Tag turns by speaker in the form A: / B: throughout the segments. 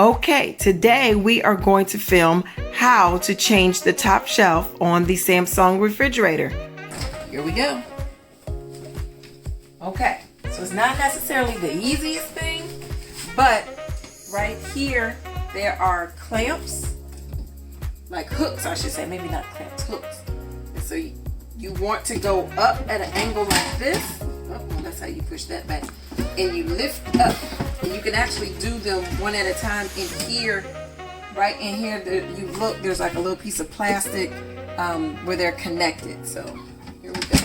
A: Okay, today we are going to film how to change the top shelf on the Samsung refrigerator. Here we go. Okay, so it's not necessarily the easiest thing, but right here there are clamps, like hooks I should say, maybe not clamps, hooks. And so you want to go up at an angle like this. Oh, that's how you push that back. And you lift up. And you can actually do them one at a time in here. Right in here, you look, there's like a little piece of plastic where they're connected. So here we go.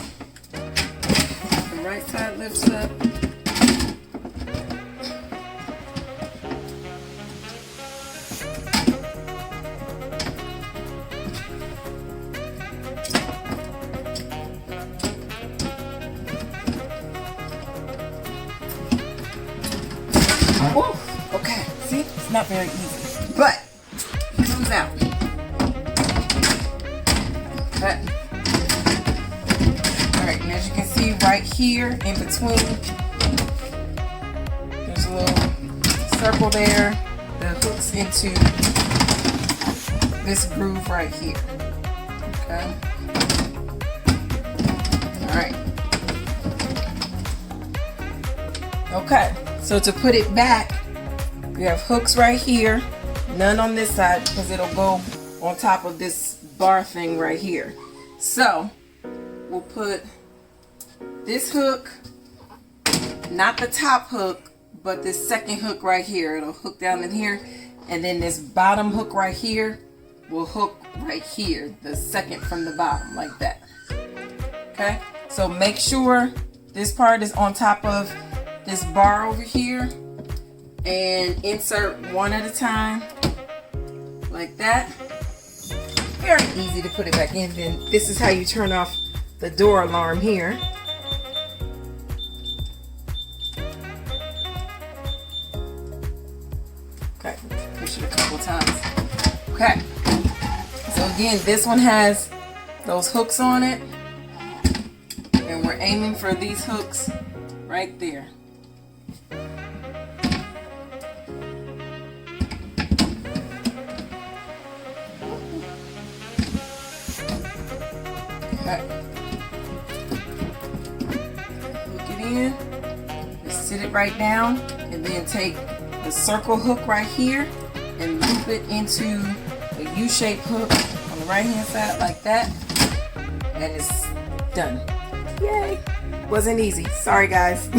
A: The right side lifts up. Woo! Okay, see, it's not very easy, but it comes out. Okay. Alright, and as you can see right here in between, there's a little circle there that hooks into this groove right here. Okay. Alright. Okay. So to put it back, we have hooks right here, none on this side because it'll go on top of this bar thing right here. So we'll put this hook, not the top hook, but this second hook right here. It'll hook down in here, and then this bottom hook right here will hook right here, the second from the bottom, like that. Okay, so make sure this part is on top of this bar over here and insert one at a time like that. Very easy to put it back in. Then this is how you turn off the door alarm here. Okay, push it a couple times. Okay, so again, this one has those hooks on it, and we're aiming for these hooks right there. Okay. Hook it in, just sit it right down, and then take the circle hook right here and loop it into a U-shaped hook on the right hand side like that, and it's done. Yay! Wasn't easy. Sorry guys.